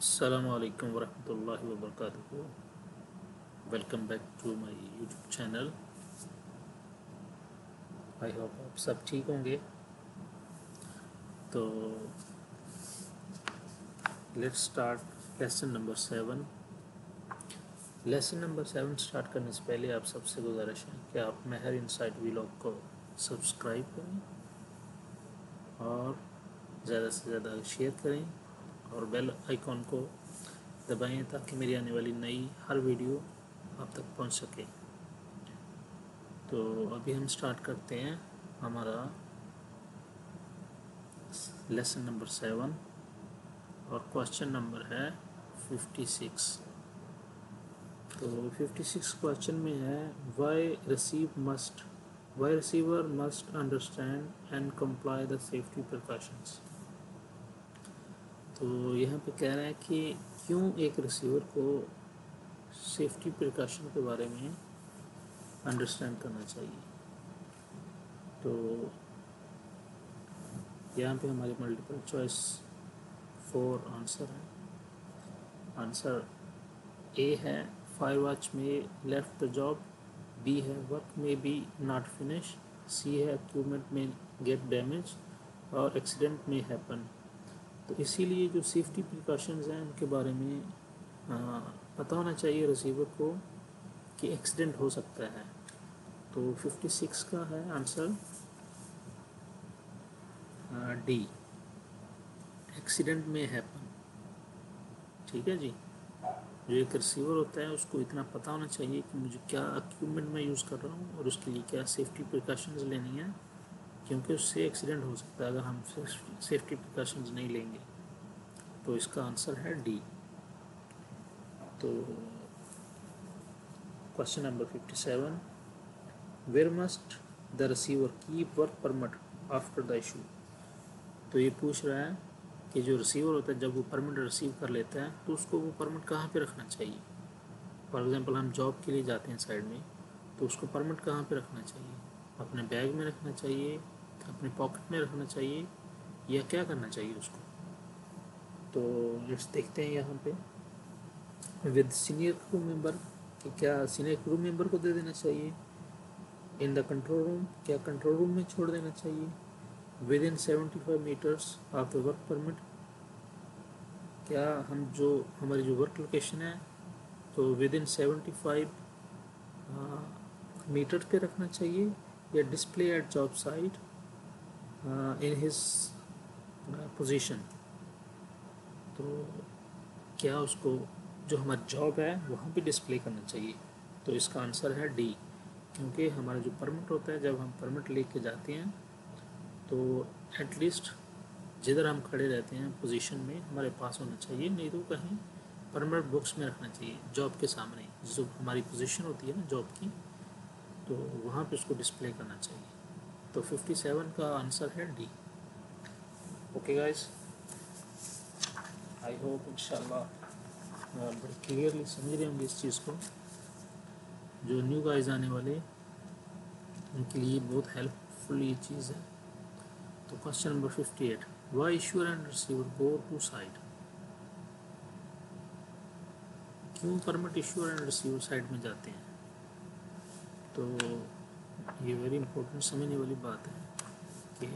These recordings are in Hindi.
Assalamu alaikum warahmatullahi wabarakatuh. Welcome back to my YouTube channel. I hope आप सब ठीक होंगे। तो let's start lesson number 7। Lesson number 7 start करने से पहले आप सबसे गुजारिश है कि आप मेहर इनसाइट व्लॉग को सब्सक्राइब करें और ज़्यादा से ज़्यादा शेयर करें और बेल आइकॉन को दबाएं ताकि मेरी आने वाली नई हर वीडियो आप तक पहुंच सके। तो अभी हम स्टार्ट करते हैं हमारा लेसन नंबर 7 और क्वेश्चन नंबर है 56। तो 56 क्वेश्चन में है why receiver must understand and comply the safety precautions. तो यहाँ पे कह रहे हैं कि क्यों एक रिसीवर को सेफ्टी प्रिकॉशन के बारे में अंडरस्टैंड करना चाहिए। तो यहाँ पे हमारे मल्टीपल चॉइस 4 आंसर है। आंसर ए है फायर वॉच में लेफ्ट द जॉब, बी है वर्क में बी नॉट फिनिश, सी है इक्विपमेंट में गेट डैमेज और एक्सीडेंट में हैपन। तो इसीलिए जो सेफ्टी प्रिकॉशंस हैं उनके बारे में पता होना चाहिए रिसीवर को कि एक्सीडेंट हो सकता है। तो 56 का है आंसर डी, एक्सीडेंट में हैपन। ठीक है जी। जो एक रिसीवर होता है उसको इतना पता होना चाहिए कि मुझे क्या इक्विपमेंट मैं यूज़ कर रहा हूँ और उसके लिए क्या सेफ्टी प्रिकॉशंस लेनी है, क्योंकि उससे एक्सीडेंट हो सकता है अगर हम सेफ्टी प्रिकॉशंस नहीं लेंगे। तो इसका आंसर है डी। तो question number 57, where must the receiver keep work permit after the issue. तो ये पूछ रहा है कि जो रिसीवर होता है जब वो परमिट रिसीव कर लेता है तो उसको वो परमिट कहाँ पे रखना चाहिए। फॉर एग्जांपल हम जॉब के लिए जाते हैं साइड में, तो उसको परमिट कहाँ पे रखना चाहिए, अपने बैग में रखना चाहिए, अपने पॉकेट में रखना चाहिए, या क्या करना चाहिए उसको। तो लेट्स देखते हैं यहाँ पे विद सीनियर क्रू मेंबर कि क्या सीनियर क्रू मेंबर को दे देना चाहिए, इन द कंट्रोल रूम क्या कंट्रोल रूम में छोड़ देना चाहिए, within 75 metres of the work permit क्या हम जो हमारी जो वर्क लोकेशन है तो विद इन 75 मीटर के रखना चाहिए, या display at job site in his position. तो क्या उसको जो हमारी जॉब है वहाँ पे डिस्प्ले करना चाहिए। तो इसका आंसर है डी, क्योंकि हमारा जो परमिट होता है जब हम परमिट लेके जाते हैं तो एटलीस्ट जिधर हम खड़े रहते हैं पोजीशन में हमारे पास होना चाहिए, नहीं तो कहीं परमिट बुक्स में रखना चाहिए जॉब के सामने जो हमारी पोजीशन होती है ना जॉब की, तो वहाँ पे उसको डिस्प्ले करना चाहिए। तो 57 का आंसर है D. Okay guys, I hope इंशाल्लाह बड़े क्लियरली समझ रहे होंगे इस चीज़ को। जो न्यू गाइज आने वाले उनके लिए बहुत हेल्पफुल ये चीज़ है। तो question number 58, why issuer and receiver go to side. क्यों permit issuer and receiver side में जाते हैं। तो ये वेरी इंपॉर्टेंट समझने वाली बात है कि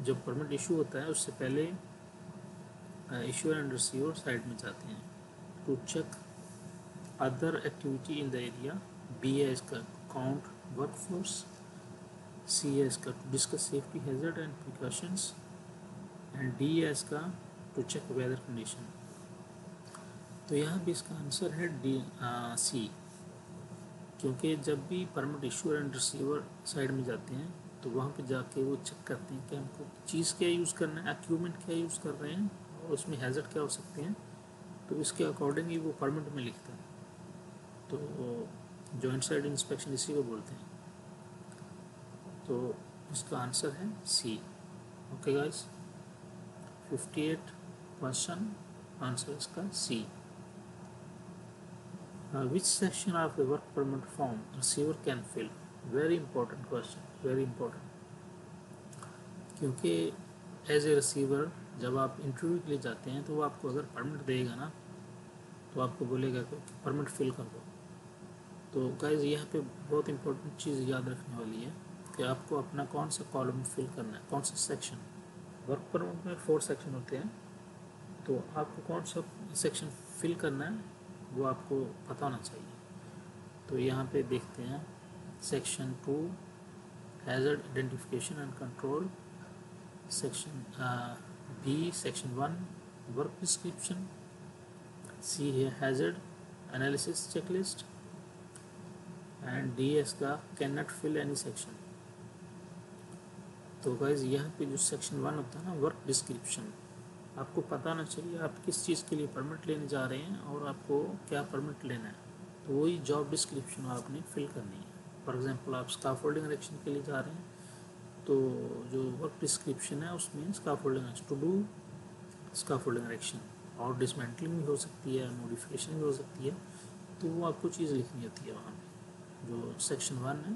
जब परमिट इशू होता है उससे पहले इश्यूअर एंड रिसीवर साइड में जाते हैं to check other activity in the area, B है इसका काउंट वर्कफोर्स, सी है इसका to discuss safety hazard and precautions, and D है इसका टू चेक वेदर कंडीशन। तो यहाँ भी इसका आंसर है डी सी, क्योंकि जब भी permit issuer and receiver side में जाते हैं तो वहाँ पे जाके वो चेक करते हैं कि हमको चीज़ क्या यूज़ करना है, इक्विपमेंट क्या यूज़ कर रहे हैं और उसमें हैजर्ड क्या हो सकते हैं, तो इसके अकॉर्डिंग ही वो परमिट में लिखता है। तो जॉइंट साइड इंस्पेक्शन इसी को बोलते हैं। तो इसका आंसर है C. Okay guys, 58 question answer इसका C. Which section of the work permit form receiver can fill. Very important question, very important, क्योंकि एज ए रिसीवर जब आप इंटरव्यू के लिए जाते हैं तो वो आपको अगर परमिट देगा ना तो आपको बोलेगा कि परमिट फिल कर दो। तो गाइज यहाँ पे बहुत इंपॉर्टेंट चीज़ याद रखने वाली है कि आपको अपना कौन सा कॉलम फिल करना है, कौन सा सेक्शन। वर्क परमिट में 4 सेक्शन होते हैं, तो आपको कौन सा सेक्शन फिल करना है वो आपको पता होना चाहिए। तो यहाँ पे देखते हैं section 2 hazard identification and control, section B section 1 work description, C है hazard analysis checklist, and D है इसका can not fill any section. तो गाइज यहाँ पे जो सेक्शन 1 होता है ना, वर्क डिस्क्रिप्शन, आपको पता होना चाहिए आप किस चीज़ के लिए परमिट लेने जा रहे हैं और आपको क्या परमिट लेना है। तो वही जॉब डिस्क्रिप्शन आपने फिल करनी है। फॉर एग्जांपल आप स्काफोल्डिंग इरेक्शन के लिए जा रहे हैं, तो जो वर्क डिस्क्रिप्शन है उसमें scaffolding erection, to do scaffolding erection, और डिसमेंटलिंग भी हो सकती है, मॉडिफिकेशन भी हो सकती है, तो वो आपको चीज़ लिखनी होती है वहाँ पे जो सेक्शन 1 है।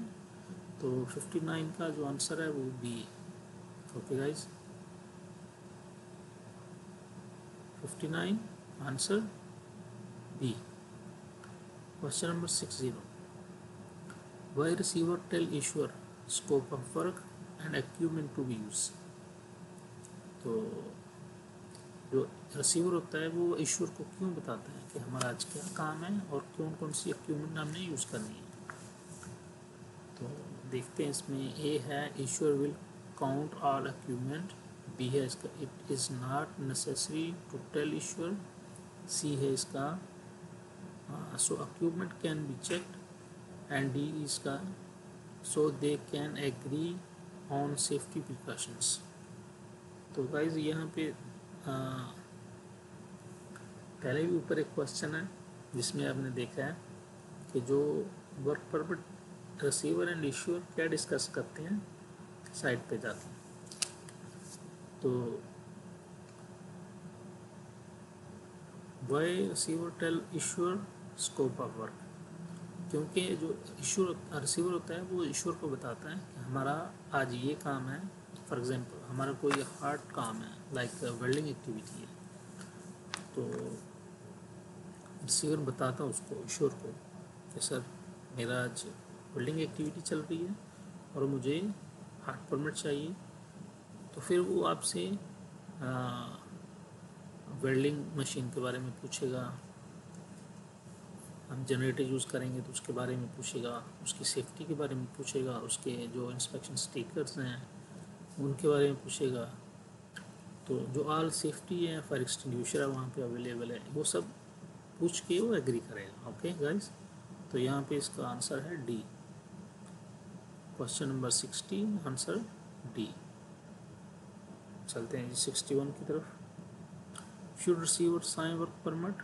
तो 59 का जो आंसर है वो बी है। Okay guys, 59 answer B. Question number 60, why receiver tell issuer scope of work and equipment to be used। तो जो रिसीवर होता है वो इश्यूर को क्यों बताता है कि हमारा आज क्या काम है और कौन कौन सी इक्विपमेंट हमने यूज़ करनी है। तो देखते हैं इसमें ए है issuer will count all equipment, B है इसका it is not necessary to tell issuer, C है इसका so equipment can be checked, and D इसका so they can agree on safety precautions. तो गाइज यहाँ पे पहले भी ऊपर एक क्वेश्चन है जिसमें आपने देखा है कि जो work permit receiver and issuer क्या डिस्कस करते हैं साइट पे जाते हैं। तो why receiver tell issuer scope of work, क्योंकि जो इश्यूर रिसीवर होता है वो इश्यूर को बताता है कि हमारा आज ये काम है। फॉर एग्जांपल हमारा कोई हार्ड काम है, लाइक वेल्डिंग एक्टिविटी है, तो रिसीवर बताता है उसको इश्यूर को कि सर मेरा आज वेल्डिंग एक्टिविटी चल रही है और मुझे हार्ड परमिट चाहिए। तो फिर वो आपसे वेल्डिंग मशीन के बारे में पूछेगा, हम जनरेटर यूज़ करेंगे तो उसके बारे में पूछेगा, उसकी सेफ्टी के बारे में पूछेगा, उसके जो इंस्पेक्शन स्टिकर्स हैं उनके बारे में पूछेगा। तो जो ऑल सेफ्टी है, फायर एक्सटिंग्विशर है वहाँ पे अवेलेबल है, वो सब पूछ के वो एग्री करेगा। ओके गाइस, तो यहाँ पे इसका आंसर है D. Question number 60 answer D. चलते हैं जी 61 की तरफ। Should receiver sign work permit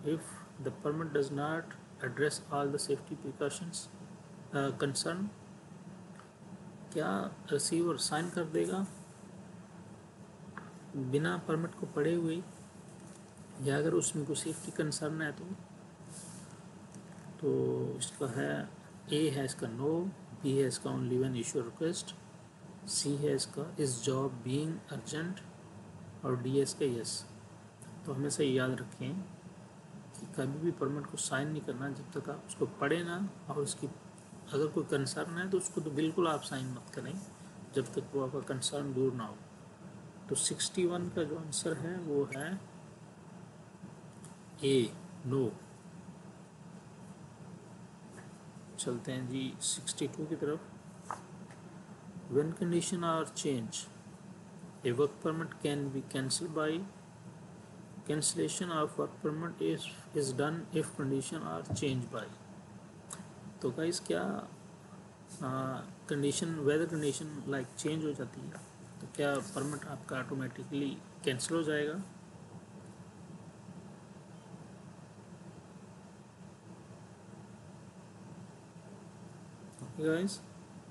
if the permit does not address all the safety precautions concern। क्या रिसीवर साइन कर देगा बिना परमिट को पढ़े हुए, या अगर उसमें कोई सेफ्टी कंसर्न है तो इसका है ए है इसका नो, बी है इसका ओनली व्हेन इश्यू रिक्वेस्ट, सी है इसका इज जॉब बीइंग अर्जेंट, और डी है इसका यस। तो हमेशा याद रखें कि कभी भी परमिट को साइन नहीं करना जब तक आप उसको पढ़े ना, और उसकी अगर कोई कंसर्न है तो उसको तो बिल्कुल आप साइन मत करें जब तक वो आपका कंसर्न दूर ना हो। तो 61 का जो आंसर है वो है ए नो। चलते हैं जी 62 की तरफ। When condition are change a work permit can be cancel by cancellation of work permit is done if condition are changed by। तो गाइस क्या condition weather condition like change हो जाती है तो क्या परमिट आपका ऑटोमेटिकली कैंसिल हो जाएगा। ओके गाइस,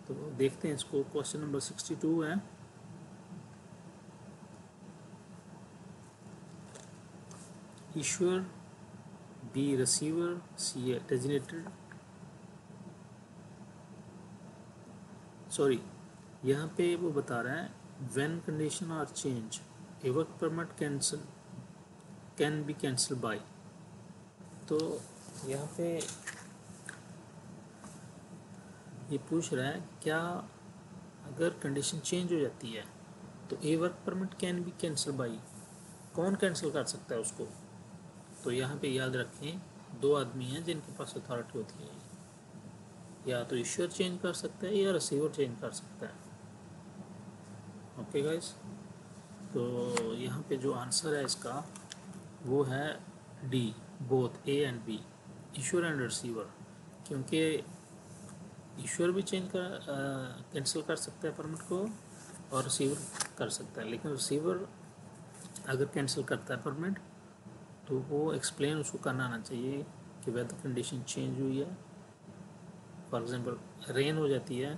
तो देखते हैं इसको। क्वेश्चन नंबर 62 है, issuer, B receiver, C designated, sorry यहाँ पे वो बता रहा है when condition are change a work permit can be cancel by. तो यहाँ पे ये पूछ रहा है क्या अगर कंडीशन चेंज हो जाती है तो a work permit can be cancel by, कौन कैंसिल कर सकता है उसको। तो यहाँ पे याद रखें दो आदमी हैं जिनके पास अथॉरिटी होती है, या तो इश्यूर चेंज कर सकता है या रिसीवर चेंज कर सकता है। ओके गाइस, तो यहाँ पे जो आंसर है इसका वो है D, both A and B, issuer and receiver. क्योंकि इश्यूर भी कैंसिल कर सकता है परमिट को और रिसीवर कर सकता है, लेकिन रिसीवर अगर कैंसिल करता है परमिट तो वो एक्सप्लेन उसको करना आना चाहिए कि वेदर कंडीशन चेंज हुई है। फॉर एग्जांपल रेन हो जाती है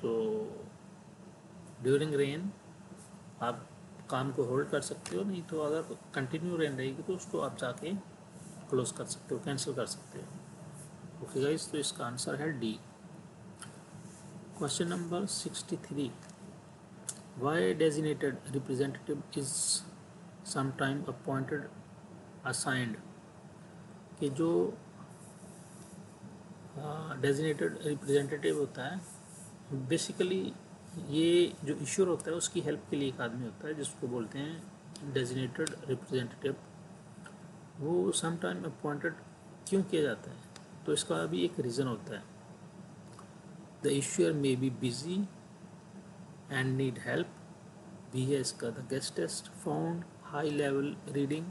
तो ड्यूरिंग रेन आप काम को होल्ड कर सकते हो, नहीं तो अगर कंटिन्यू रेन रहेगी तो उसको आप जाके क्लोज कर सकते हो, कैंसिल कर सकते हो। ओके गाइस, तो इसका आंसर है D. Question number 63, why designated representative is sometime appointed assigned, कि जो डेजिनेटेड रिप्रेजेंटेटिव होता है बेसिकली ये जो इश्यूर होता है उसकी हेल्प के लिए एक आदमी होता है जिसको बोलते हैं डेजिनेटेड रिप्रेजेंटेटिव। वो समटाइम अपॉइंटेड क्यों किया जाता है, तो इसका भी एक रीज़न होता है। The issuer may be busy and need help, B है इसका the gas test found high level reading,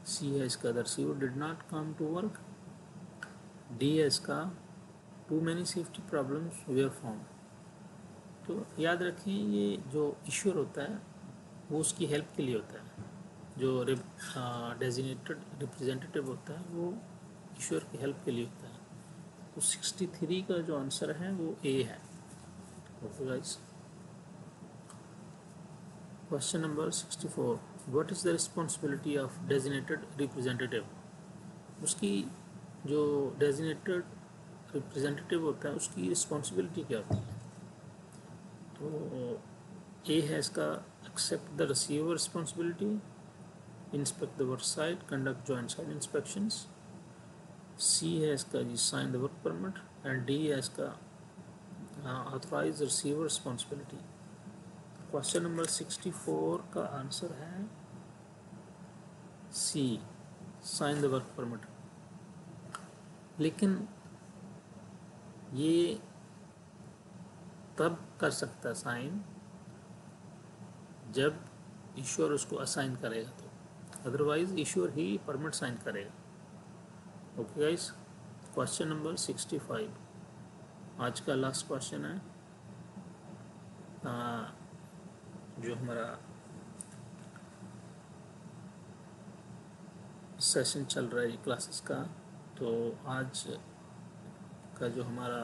C है इसका the receiver did not come to work, D है इसका too many safety problems were found. तो याद रखें ये जो इश्यूर होता है वो उसकी हेल्प के लिए होता है, जो डेजिनेटेड रिप्रेजेंटेटिव होता है वो इश्यूर की हेल्प के लिए होता है। तो 63 का जो आंसर है वो ए है। Okay guys, question number 64, what is the responsibility of designated representative. उसकी जो डेजिनेटेड रिप्रेजेंटेटिव होता है उसकी रिस्पॉन्सिबिलिटी क्या होती है। तो ए है इसका accept the receiver responsibility, inspect the work site, conduct joint site inspections, C है इसका जी sign the work permit, and D है इसका authorise receiver responsibility. Question number 64 का आंसर है C, sign the work permit. लेकिन ये तब कर सकता है साइन जब इश्यूर उसको असाइन करेगा, तो अदरवाइज इश्यूर ही परमिट साइन करेगा। ओके गाइस, क्वेश्चन नंबर 65 आज का लास्ट क्वेश्चन है। जो हमारा सेशन चल रहा है क्लासेस का, तो आज का जो हमारा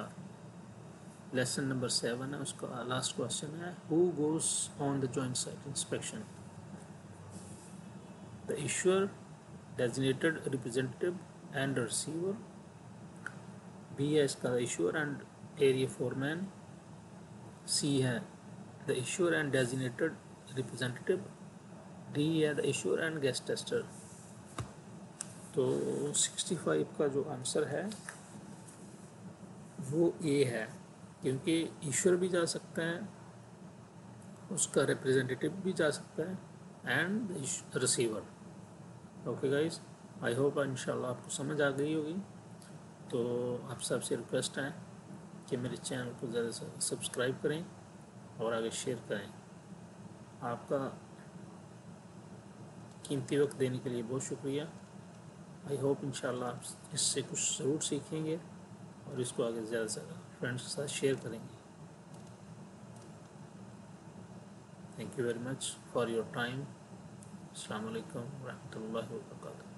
लेसन नंबर 7 है उसका लास्ट क्वेश्चन है, who goes on the joint site inspection. The issuer, designated representative and receiver, B है इसका issuer and area foreman, C है the issuer and designated representative, D है the issuer and gas tester. तो 65 का जो आंसर है वो ए है, क्योंकि इश्यूअर भी जा सकता है, उसका रिप्रेजेंटेटिव भी जा सकता है and receiver. Okay guys, I hope इंशाल्लाह आपको समझ आ गई होगी। तो आप सबसे रिक्वेस्ट है कि मेरे चैनल को ज़्यादा से सब्सक्राइब करें और आगे शेयर करें। आपका कीमती वक्त देने के लिए बहुत शुक्रिया। आई होप इंशाल्लाह आप इससे कुछ ज़रूर सीखेंगे और इसको आगे ज़्यादा से ज़्यादा फ्रेंड्स के साथ शेयर करेंगे। Thank you very much for your time. अस्सलाम वालेकुम व रहमतुल्लाहि व बरकातुहू।